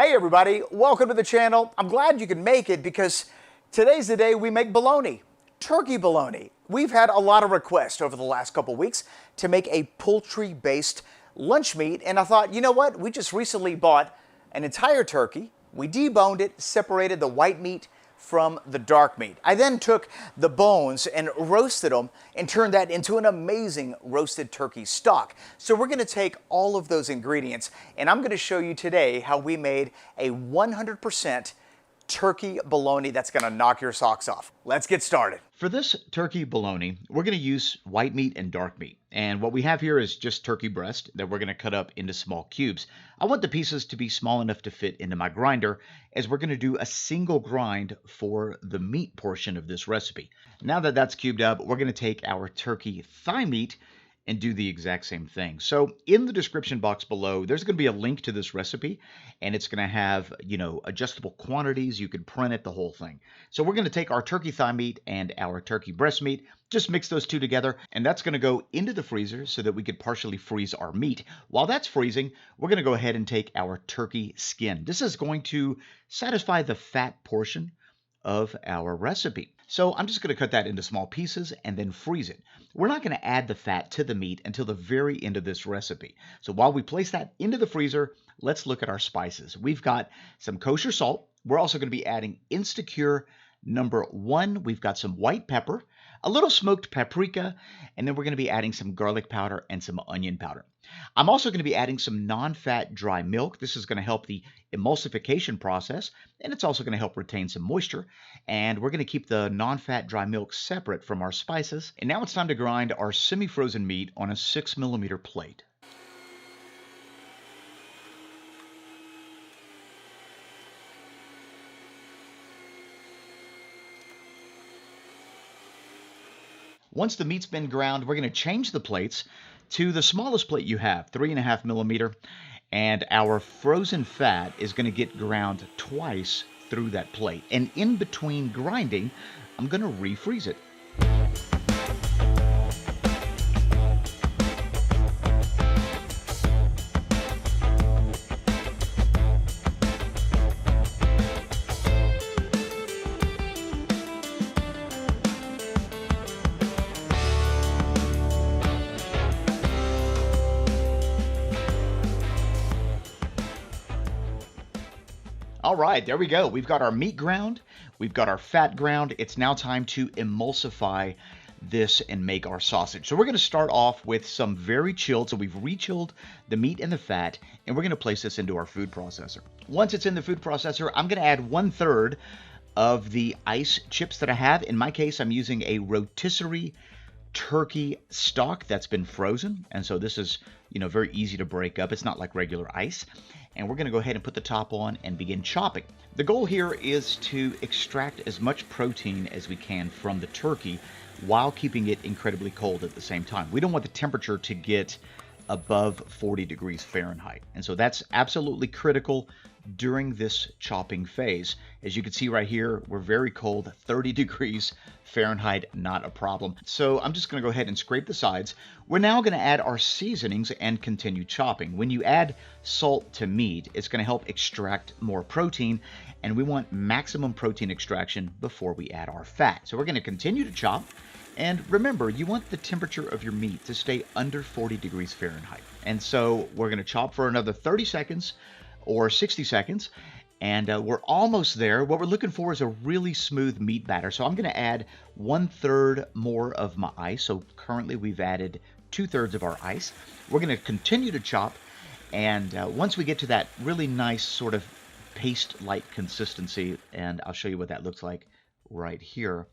Hey everybody, welcome to the channel. I'm glad you can make it because today's the day we make bologna, turkey bologna. We've had a lot of requests over the last couple weeks to make a poultry-based lunch meat, and I thought, you know what? We just recently bought an entire turkey. We deboned it, separated the white meat from the dark meat. I then took the bones and roasted them and turned that into an amazing roasted turkey stock. So we're going to take all of those ingredients and I'm going to show you today how we made a 100% turkey bologna that's going to knock your socks off. Let's get started. For this turkey bologna, we're going to use white meat and dark meat. And what we have here is just turkey breast that we're going to cut up into small cubes. I want the pieces to be small enough to fit into my grinder, as we're going to do a single grind for the meat portion of this recipe. Now that that's cubed up, we're going to take our turkey thigh meat and do the exact same thing. So in the description box below, there's going to be a link to this recipe, and it's going to have, adjustable quantities. You can print it, the whole thing. So we're going to take our turkey thigh meat and our turkey breast meat, just mix those two together, and that's going to go into the freezer so that we could partially freeze our meat. While that's freezing, we're going to go ahead and take our turkey skin. This is going to satisfy the fat portion of our recipe. So I'm just going to cut that into small pieces and then freeze it. We're not going to add the fat to the meat until the very end of this recipe. So while we place that into the freezer, let's look at our spices. We've got some kosher salt. We're also going to be adding Instacure #1. We've got some white pepper, a little smoked paprika, and then we're going to be adding some garlic powder and some onion powder. I'm also going to be adding some non-fat dry milk. This is going to help the emulsification process, and it's also going to help retain some moisture. And we're going to keep the non-fat dry milk separate from our spices. And now it's time to grind our semi-frozen meat on a 6mm plate. Once the meat's been ground, we're going to change the plates to the smallest plate you have, 3.5mm, and our frozen fat is going to get ground twice through that plate. And in between grinding, I'm going to refreeze it. All right, there we go. We've got our meat ground. We've got our fat ground. It's now time to emulsify this and make our sausage. So we're going to start off with some very chilled. So we've re-chilled the meat and the fat, and we're going to place this into our food processor. Once it's in the food processor, I'm going to add 1/3 of the ice chips that I have. In my case, I'm using a rotisserie turkey stock that's been frozen, and so this is very easy to break up. It's not like regular ice. And we're going to go ahead and put the top on and begin chopping. The goal here is to extract as much protein as we can from the turkey while keeping it incredibly cold at the same time. We don't want the temperature to get above 40 degrees Fahrenheit. And so that's absolutely critical during this chopping phase. As you can see right here, we're very cold, 30 degrees Fahrenheit, not a problem. So I'm just going to go ahead and scrape the sides. We're now going to add our seasonings and continue chopping. When you add salt to meat, it's going to help extract more protein, and we want maximum protein extraction before we add our fat. So we're going to continue to chop. And remember, you want the temperature of your meat to stay under 40 degrees Fahrenheit. And so we're going to chop for another 30 seconds or 60 seconds, and we're almost there. What we're looking for is a really smooth meat batter. So I'm going to add 1/3 more of my ice. So currently we've added 2/3 of our ice. We're going to continue to chop, and once we get to that really nice sort of paste-like consistency, and I'll show you what that looks like right here.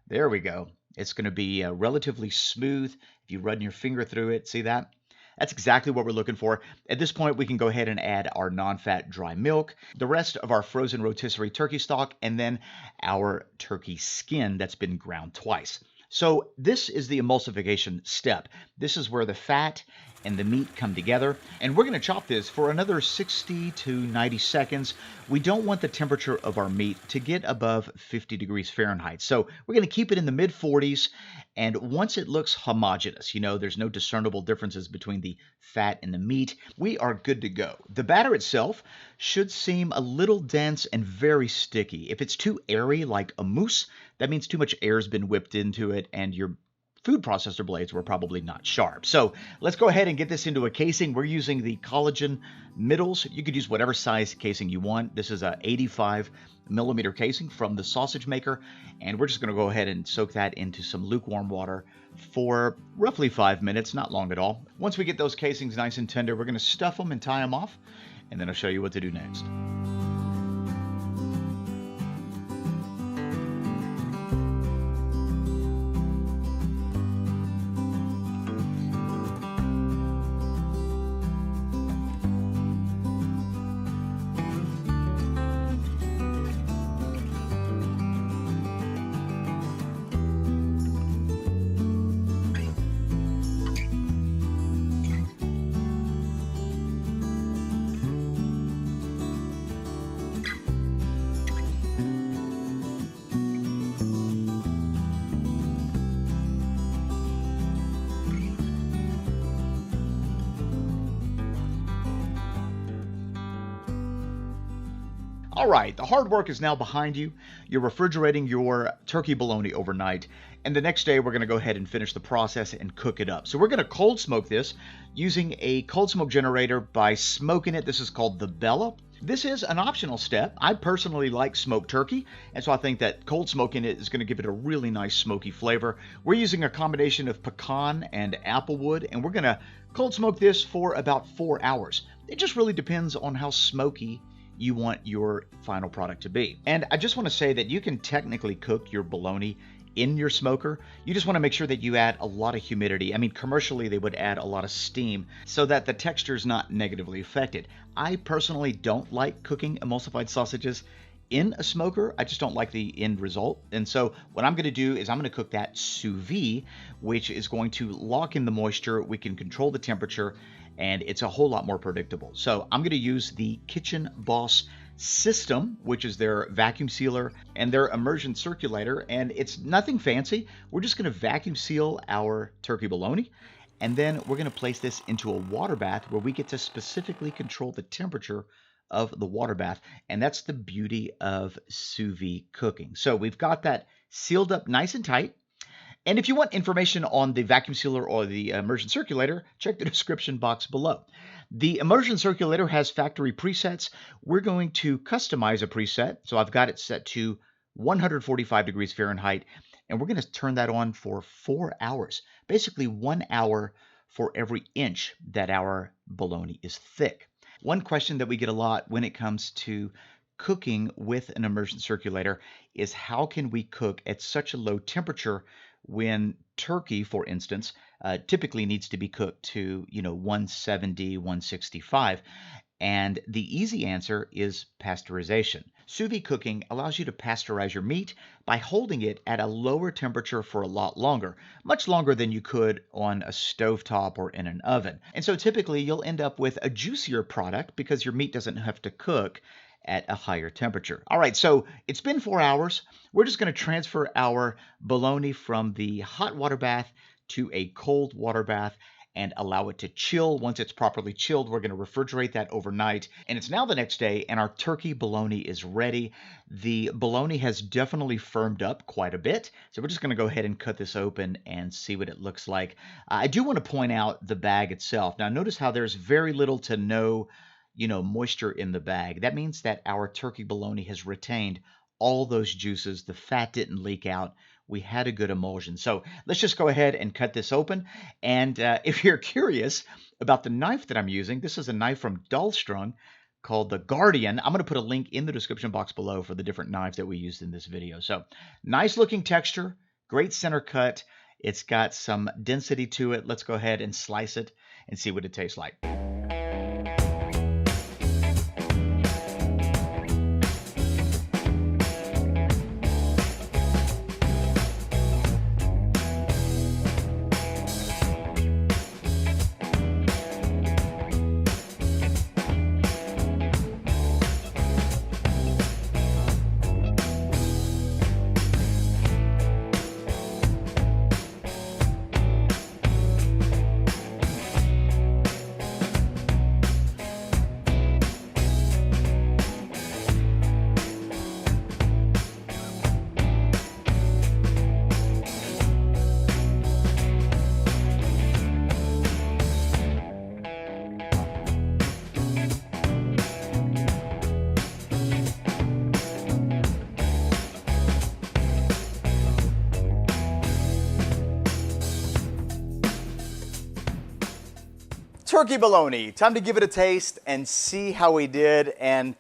There we go. It's going to be relatively smooth. If you run your finger through it, see that? That's exactly what we're looking for. At this point, we can go ahead and add our non-fat dry milk, the rest of our frozen rotisserie turkey stock, and then our turkey skin that's been ground twice. So this is the emulsification step. This is where the fat and the meat come together. And we're going to chop this for another 60 to 90 seconds. We don't want the temperature of our meat to get above 50 degrees Fahrenheit. So we're going to keep it in the mid 40s. And once it looks homogeneous, there's no discernible differences between the fat and the meat, we are good to go. The batter itself should seem a little dense and very sticky. If it's too airy like a mousse, that means too much air has been whipped into it and your food processor blades were probably not sharp. So let's go ahead and get this into a casing. We're using the collagen middles. You could use whatever size casing you want. This is a 85 millimeter casing from the sausage maker. And we're just going to go ahead and soak that into some lukewarm water for roughly 5 minutes, not long at all. Once we get those casings nice and tender, we're going to stuff them and tie them off. And then I'll show you what to do next. All right, the hard work is now behind you. You're refrigerating your turkey bologna overnight, and the next day we're going to go ahead and finish the process and cook it up. So we're going to cold smoke this using a cold smoke generator by smoking it. This is called the Bella. This is an optional step. I personally like smoked turkey, and so I think that cold smoking it is going to give it a really nice smoky flavor. We're using a combination of pecan and applewood, and we're going to cold smoke this for about 4 hours. It just really depends on how smoky you want your final product to be. And I just want to say that you can technically cook your bologna in your smoker. You just want to make sure that you add a lot of humidity. I mean, commercially they would add a lot of steam so that the texture is not negatively affected. I personally don't like cooking emulsified sausages in a smoker. I just don't like the end result. And so what I'm going to do is I'm going to cook that sous vide, which is going to lock in the moisture. We can control the temperature, and it's a whole lot more predictable. So I'm going to use the Kitchen Boss system, which is their vacuum sealer and their immersion circulator. And it's nothing fancy. We're just going to vacuum seal our turkey bologna. And then we're going to place this into a water bath where we get to specifically control the temperature of the water bath. And that's the beauty of sous vide cooking. So we've got that sealed up nice and tight. And if you want information on the vacuum sealer or the immersion circulator, check the description box below. The immersion circulator has factory presets. We're going to customize a preset. So I've got it set to 145 degrees Fahrenheit, and we're going to turn that on for 4 hours, basically 1 hour for every inch that our bologna is thick. One question that we get a lot when it comes to cooking with an immersion circulator is how can we cook at such a low temperature when turkey, for instance, typically needs to be cooked to 170, 165. And the easy answer is pasteurization. Sous vide cooking allows you to pasteurize your meat by holding it at a lower temperature for a lot longer, much longer than you could on a stovetop or in an oven. And so typically you'll end up with a juicier product because your meat doesn't have to cook at a higher temperature. All right, so it's been 4 hours. We're just going to transfer our bologna from the hot water bath to a cold water bath and allow it to chill. Once it's properly chilled, we're going to refrigerate that overnight. And it's now the next day, and our turkey bologna is ready. The bologna has definitely firmed up quite a bit. So we're just going to go ahead and cut this open and see what it looks like. I do want to point out the bag itself. Now, notice how there's very little to no moisture in the bag. That means that our turkey bologna has retained all those juices. The fat didn't leak out. We had a good emulsion. So let's just go ahead and cut this open. And if you're curious about the knife that I'm using, this is a knife from Dahlstrong called the Guardian. I'm going to put a link in the description box below for the different knives that we used in this video. So nice looking texture, great center cut. It's got some density to it. Let's go ahead and slice it and see what it tastes like. turkey bologna. Time to give it a taste and see how we did. And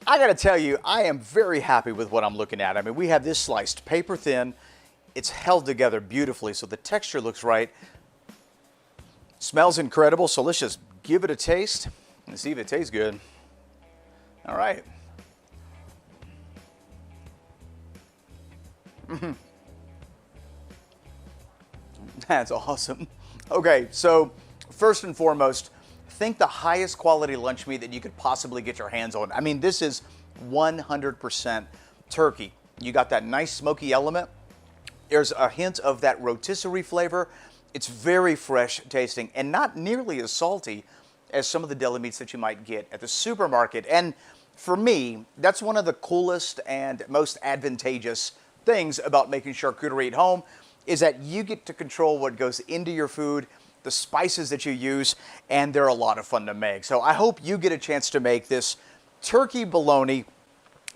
I gotta tell you, I am very happy with what I'm looking at. I mean, we have this sliced paper thin. It's held together beautifully, so the texture looks right. Smells incredible, so let's just give it a taste and see if it tastes good. All right. That's awesome. Okay, so first and foremost, think the highest quality lunch meat that you could possibly get your hands on. I mean, this is 100% turkey. You got that nice smoky element. There's a hint of that rotisserie flavor. It's very fresh tasting and not nearly as salty as some of the deli meats that you might get at the supermarket. And for me, that's one of the coolest and most advantageous things about making charcuterie at home is that you get to control what goes into your food, the spices that you use, and they're a lot of fun to make. So I hope you get a chance to make this turkey bologna.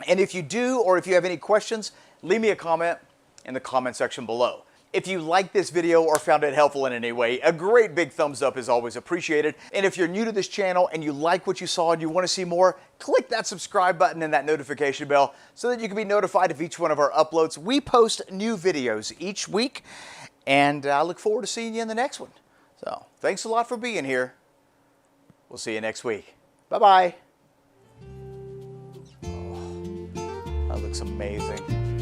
And if you do, or if you have any questions, leave me a comment in the comment section below. If you liked this video or found it helpful in any way, a great big thumbs up is always appreciated. And if you're new to this channel and you like what you saw and you want to see more, click that subscribe button and that notification bell so that you can be notified of each one of our uploads. We post new videos each week, and I look forward to seeing you in the next one. So thanks a lot for being here. We'll see you next week. Bye-bye. Oh, that looks amazing.